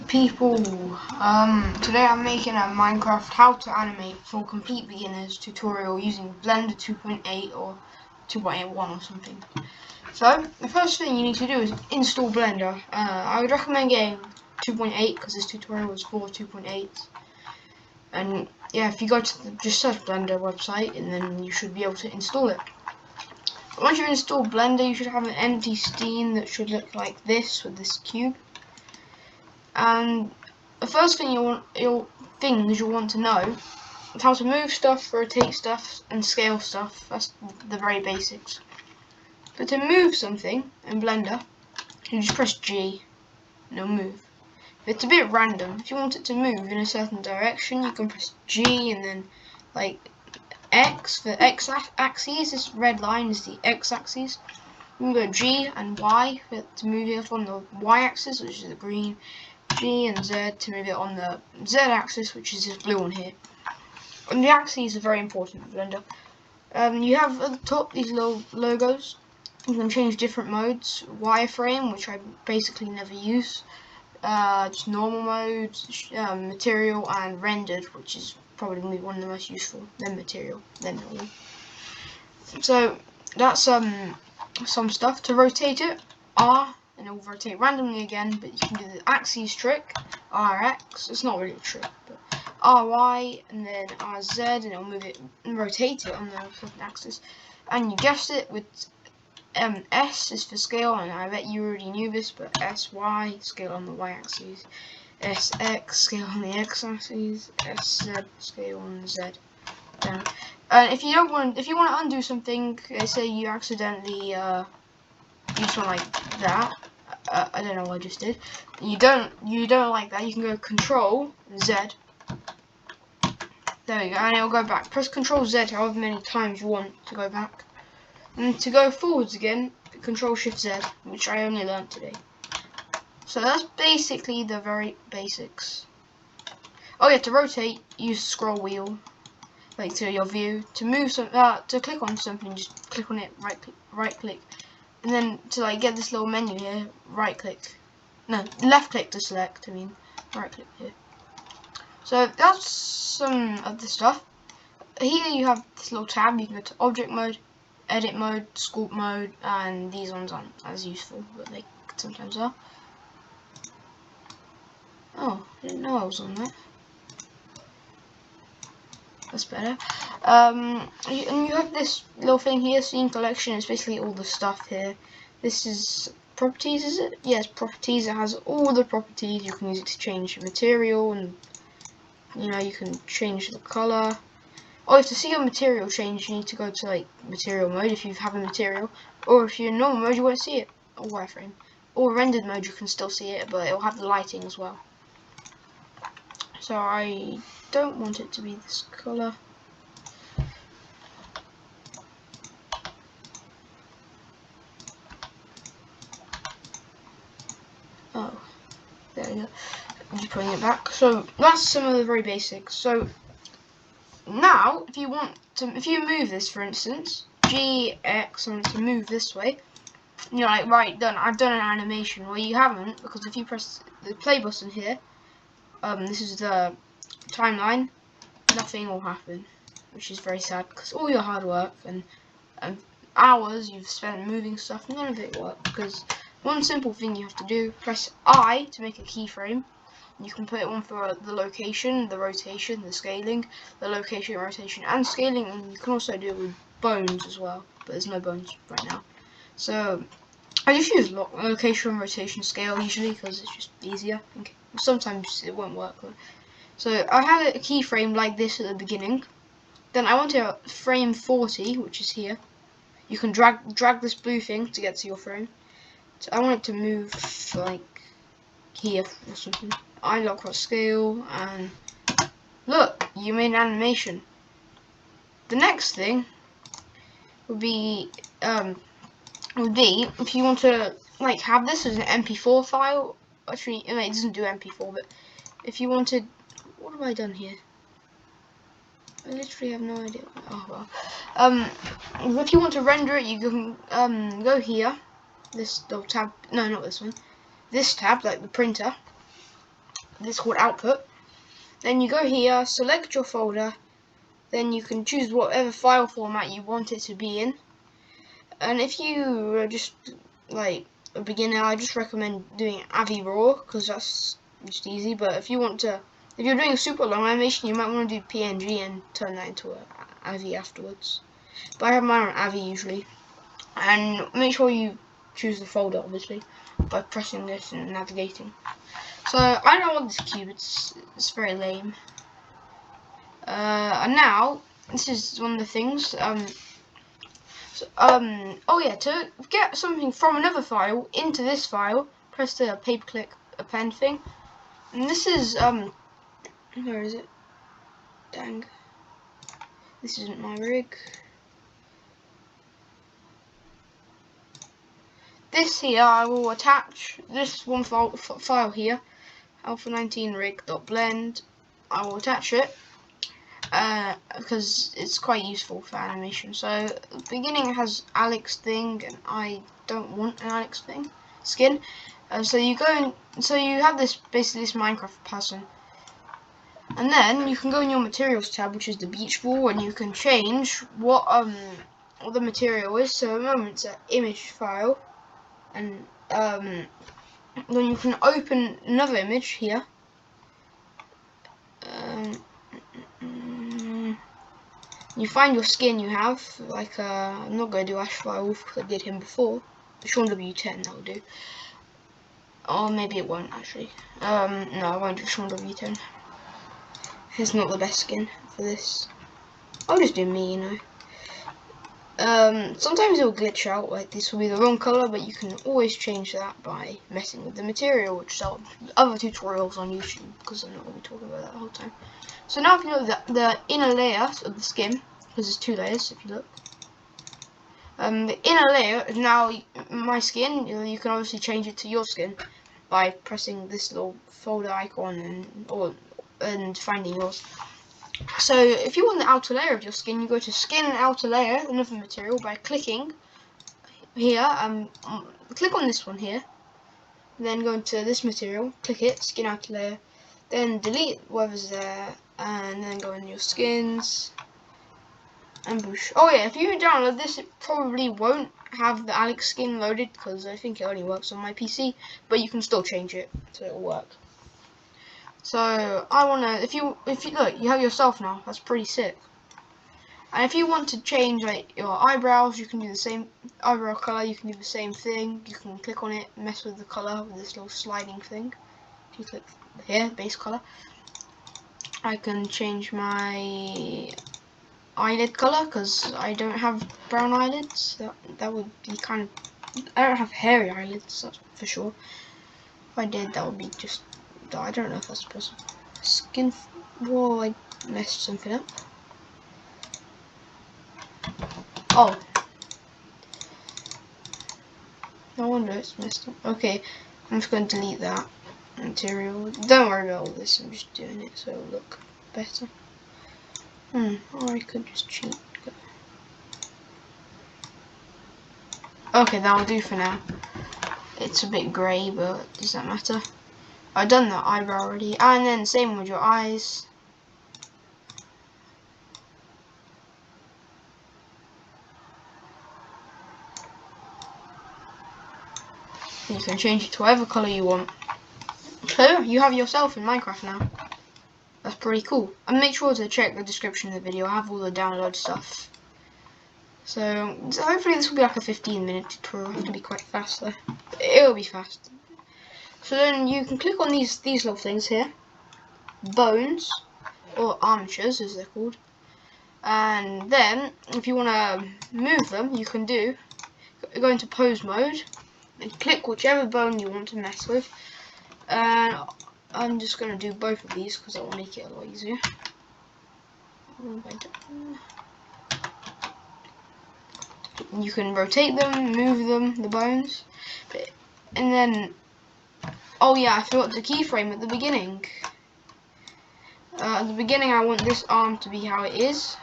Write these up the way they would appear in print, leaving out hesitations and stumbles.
People, today I'm making a Minecraft how to animate for complete beginners tutorial using Blender 2.8 or 2.81 or something. So the first thing you need to do is install Blender. I would recommend getting 2.8 because this tutorial is for 2.8. And yeah, if you go to just search Blender website and then you should be able to install it. But once you install Blender, you should have an empty scene that should look like this with this cube. And the first thing you'll want to know is how to move stuff, rotate stuff, and scale stuff. That's the very basics. But to move something in Blender, you just press G and it'll move. It's a bit random. If you want it to move in a certain direction, you can press G and then like X for X axis. This red line is the X axis. You can go G and Y to move it on the Y axis, which is the green. G and Z to move it on the Z axis, which is this blue one here. And the axes are very important in Blender. You have at the top these little logos. You can change different modes. Wireframe, which I basically never use. Just normal modes, material, and rendered, which is probably one of the most useful. Then material, then normal. So that's some stuff. To rotate it, R. And it will rotate randomly again, but you can do the axes trick, RX, it's not really a trick, but RY, and then RZ, and it'll move it and rotate it on the second axis. And you guessed it, with S is for scale, and I bet you already knew this, but SY, scale on the Y axis, SX, scale on the X axis, SZ, scale on the Z. Down. And if you want to undo something, say you accidentally do something like that. I don't know what I just did. You don't like that. You can go Control Z. There we go, and it'll go back. Press Control Z however many times you want to go back. And to go forwards again, Control Shift Z, which I only learned today. So that's basically the very basics. Oh yeah, to rotate, use scroll wheel, like to your view. To move to click on something, just click on it, right click. And then to like get this little menu here, right click. No, left click to select, right click here. So that's some of the stuff. Here you have this little tab, you can go to object mode, edit mode, sculpt mode, and these ones aren't as useful, but they sometimes are. Oh, I didn't know I was on that. That's better. And you have this little thing here, scene collection. It's basically all the stuff here. This is properties, is it? Yes, properties. It has all the properties. You can use it to change the material, and you can change the color. Oh, to see your material change, you need to go to like material mode if you have a material, or if you're in normal mode, you won't see it. Or wireframe, or rendered mode, you can still see it, but it'll have the lighting as well. So I don't want it to be this color. Oh, there we go. I'm just putting it back. So that's some of the very basics. So now, if you move this, for instance, GX, and to move this way, you're like, right, done. I've done an animation. Well, you haven't, because if you press the play button here, this is the timeline, nothing will happen, which is very sad, because all your hard work and hours you've spent moving stuff, none of it worked, because one simple thing you have to do, press I to make a keyframe. You can put it on for the location, the rotation, the scaling, the location, rotation, and scaling, and you can also do it with bones as well, but there's no bones right now. So I just use location, rotation, scale usually because it's just easier. I think sometimes it won't work. So I had a keyframe like this at the beginning. Then I want a frame 40, which is here. You can drag this blue thing to get to your frame. So I want it to move like here or something. I lock cross scale, and look, you made an animation. The next thing would be if you want to like have this as an MP4 file. Actually, it doesn't do MP4, but if you wanted, what have I done here? I literally have no idea. Oh well. If you want to render it, you can go here. This little tab. No, not this one. This tab, like the printer. this called output. Then you go here, select your folder, then you can choose whatever file format you want it to be in. And if you are just like a beginner, I just recommend doing Avi Raw because that's just easy. But if you're doing a super long animation, you might want to do PNG and turn that into a Avi afterwards. But I have mine on Avi usually. And make sure you choose the folder obviously by pressing this and navigating. So I don't want this cube, it's very lame. And now this is one of the things. Oh yeah, to get something from another file into this file, press the paperclip append thing. And this is where is it? Dang, this isn't my rig. This here, I will attach this one file here, alpha19rig.blend. I will attach it because it's quite useful for animation. So the beginning has Alex thing, and I don't want an Alex thing skin. So you go and so you have this basically this Minecraft person, and then you can go in your materials tab, which is the beach ball, and you can change what the material is. So at the moment it's an image file. And then you can open another image here. You find your skin you have, like I'm not going to do Ash Firewolf because I did him before. But Sean W10 that'll do. Or maybe it won't actually. No, I won't do Sean W10. He's not the best skin for this. I'll just do me, you know. Sometimes it'll glitch out, like this will be the wrong color, but you can always change that by messing with the material, which are other tutorials on YouTube, because I'm not going to be talking about that the whole time. So now if you look at the inner layer of the skin, because there's two layers if you look. The inner layer is now my skin. You can obviously change it to your skin by pressing this little folder icon and finding yours. So if you want the outer layer of your skin, you go to skin and outer layer, another material, by clicking here. Click on this one here, then go into this material, click it, skin outer layer, then delete whatever's there, and then go in your skins and boosh. Oh yeah, if you download this, it probably won't have the Alex skin loaded because I think it only works on my PC, but you can still change it so it'll work. So I wanna, if you look, you have yourself now. That's pretty sick. And if you want to change like your eyebrows, you can do the same eyebrow color. You can do the same thing. You can click on it, mess with the color with this little sliding thing. If you click here, base color, I can change my eyelid color because I don't have brown eyelids. That would be kind of. I don't have hairy eyelids, that's for sure. If I did, that would be just. I don't know if that's possible. Skin. Whoa, I messed something up. Oh. No wonder it's messed up. Okay, I'm just going to delete that material. Don't worry about all this, I'm just doing it so it'll look better. Or I could just cheat. Okay, that'll do for now. It's a bit grey, but does that matter? I've done that eyebrow already, and then same with your eyes. You can change it to whatever colour you want. So you have yourself in Minecraft now. That's pretty cool. And make sure to check the description of the video. I have all the download stuff. So hopefully this will be like a 15-minute tutorial. I have to be quite fast though. It'll be fast. So then you can click on these little things here. Bones, or armatures as they're called. And then if you want to move them, you can go into pose mode and click whichever bone you want to mess with. And I'm just going to do both of these because that will make it a lot easier. You can rotate them, move them, the bones, and then, oh yeah, I forgot to keyframe at the beginning. At the beginning I want this arm to be how it is.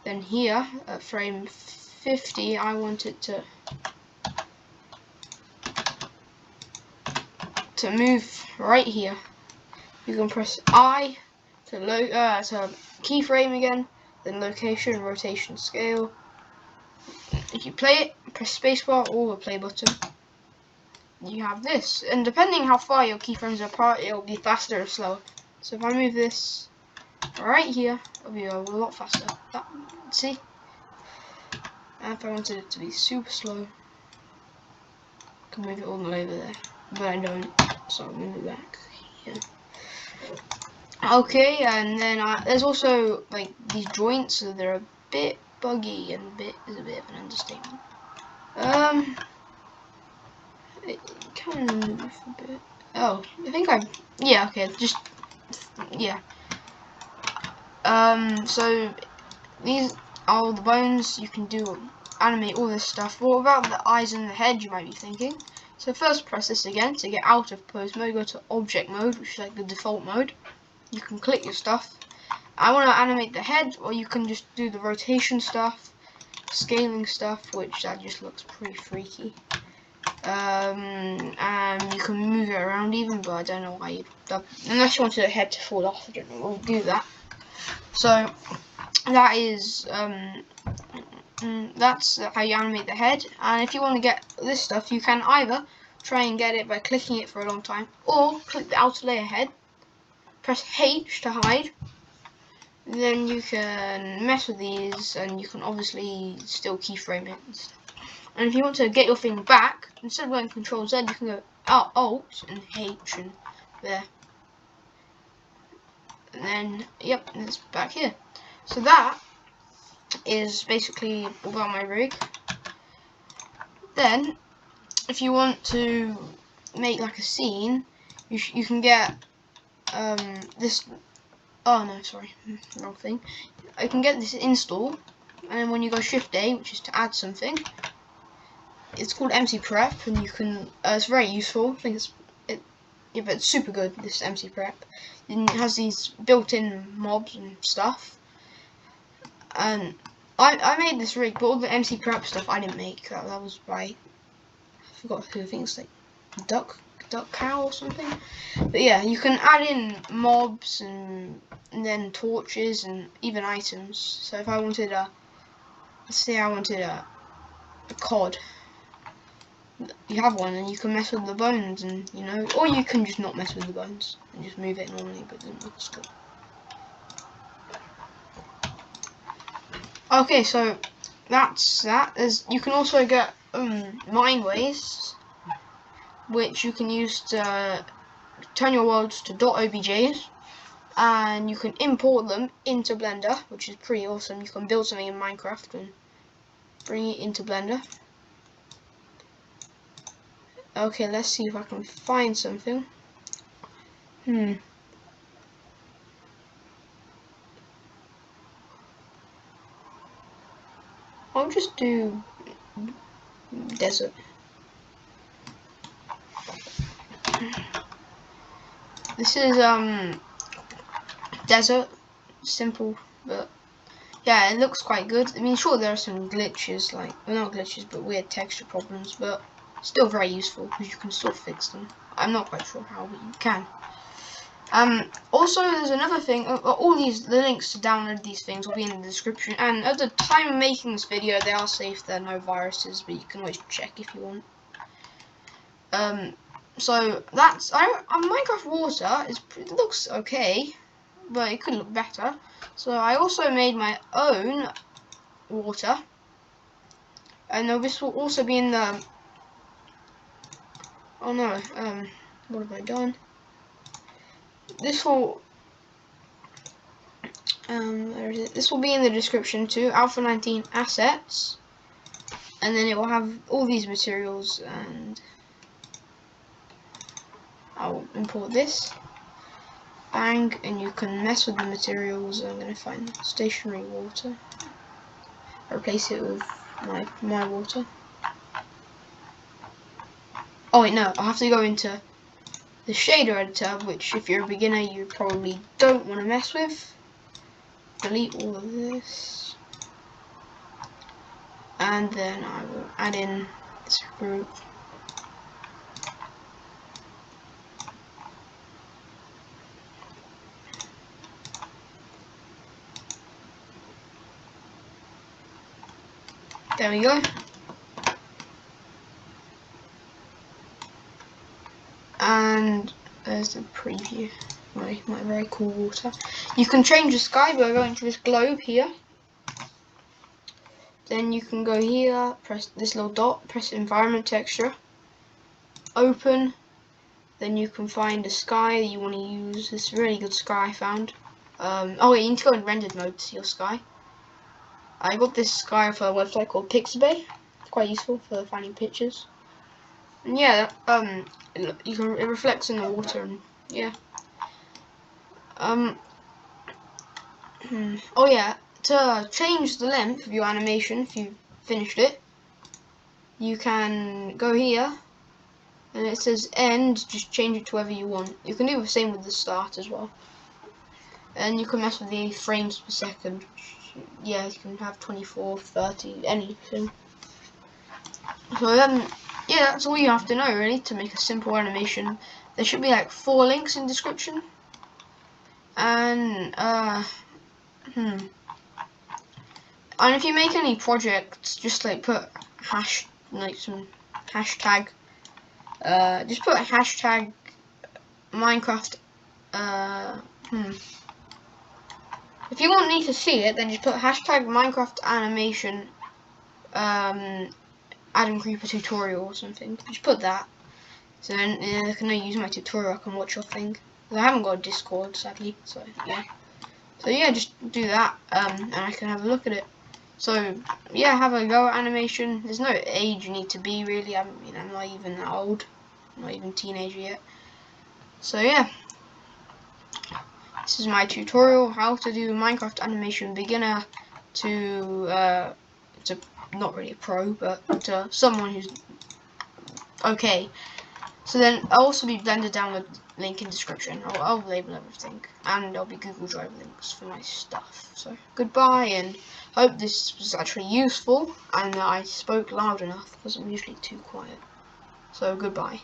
Then here, at frame 50, I want it to to move right here, you can press I to keyframe again, then location, rotation, scale. If you play it, press spacebar or the play button. You have this, and depending how far your keyframes are apart, it'll be faster or slower. So if I move this right here, it'll be a lot faster. See? And if I wanted it to be super slow, I can move it all the way over there, but I don't, so I'll move it back here. Okay, and then there's also like these joints, so they're a bit buggy, and bit is a bit of an understatement. It can move a bit. Oh, I think yeah, okay, just, yeah. So these are all the bones. You can animate all this stuff. What about the eyes and the head, you might be thinking? So first press this again to get out of pose mode, go to object mode, which is like the default mode. You can click your stuff. I want to animate the head, or you can just do the rotation stuff, scaling stuff, which that just looks pretty freaky. And you can move it around even, but I don't know why you'd, unless you wanted the head to fall off, I don't know why you'd do that. So that is that's how you animate the head. And if you want to get this stuff, you can either try and get it by clicking it for a long time, or click the outer layer head, press H to hide. Then you can mess with these, and you can obviously still keyframe it and stuff. And if you want to get your thing back, instead of going Control Z, you can go Alt and H and there. And then, yep, it's back here. So that is basically all about my rig. Then, if you want to make like a scene, you can get this. Oh no, sorry, wrong thing. I can get this install, and then when you go Shift A, which is to add something, it's called MC Prep, and you can. It's very useful. I think yeah, but it's super good. This MC Prep, and it has these built-in mobs and stuff. And I made this rig, but all the MC Prep stuff I didn't make. That was by, I forgot who. I think it's like Duck Cow or something. But yeah, you can add in mobs and then torches and even items. So if I wanted let's say I wanted a cod, you have one, and you can mess with the bones, and or you can just not mess with the bones and just move it normally, but it looks good. Okay, so that's that. You can also get mine waste, which you can use to turn your worlds to .objs, and you can import them into Blender, which is pretty awesome. You can build something in Minecraft and bring it into Blender. Okay, let's see if I can find something. I'll just do desert. This is desert, simple, but yeah, it looks quite good. I mean, sure, there are some glitches, like, well, not glitches, but weird texture problems, but still very useful because you can still fix them. I'm not quite sure how, but you can. Also, there's another thing. All the links to download these things will be in the description. And at the time of making this video, they are safe. There are no viruses, but you can always check if you want. So that's Minecraft Water it looks okay, but it could look better. So I also made my own water, and this will also be in the. Oh no, what have I done? This will. Where is it? This will be in the description too. Alpha 19 assets, and then it will have all these materials, and I'll import this. Bang, and you can mess with the materials. I'm gonna find stationary water. Replace it with my water. Oh wait, no, I'll have to go into the shader editor, which if you're a beginner you probably don't want to mess with. Delete all of this, and then I will add in this group. There we go. And there's the preview. My very cool water. You can change the sky by going to this globe here. Then you can go here, press this little dot, press environment texture, open. Then you can find a sky that you want to use. This really good sky I found. Oh yeah, you need to go in rendered mode to see your sky. I got this sky off a website called Pixabay. It's quite useful for finding pictures. And yeah, it reflects in the water, and yeah. Oh yeah, to change the length of your animation, if you've finished it, you can go here, and it says end, just change it to whatever you want. You can do the same with the start as well. And you can mess with the frames per second. Yeah, you can have 24, 30, anything. So yeah, that's all you have to know really to make a simple animation. There should be like 4 links in the description. And and if you make any projects, just like put some hashtag. Just put a hashtag Minecraft. If you want me to see it, then just put hashtag Minecraft animation. Adam Creeper tutorial or something. Just put that. So then I can use my tutorial. I can watch your thing. I haven't got a Discord, sadly. So yeah. So yeah, just do that, and I can have a look at it. So yeah, have a go at animation. There's no age you need to be really. I'm not even that old. I'm not even a teenager yet. So yeah, this is my tutorial how to do Minecraft animation beginner to not really a pro, but to someone who's okay. So then I'll also be Blender download link in description. I'll label everything, and there'll be Google Drive links for my stuff. So goodbye, and hope this was actually useful and that I spoke loud enough because I'm usually too quiet. So goodbye.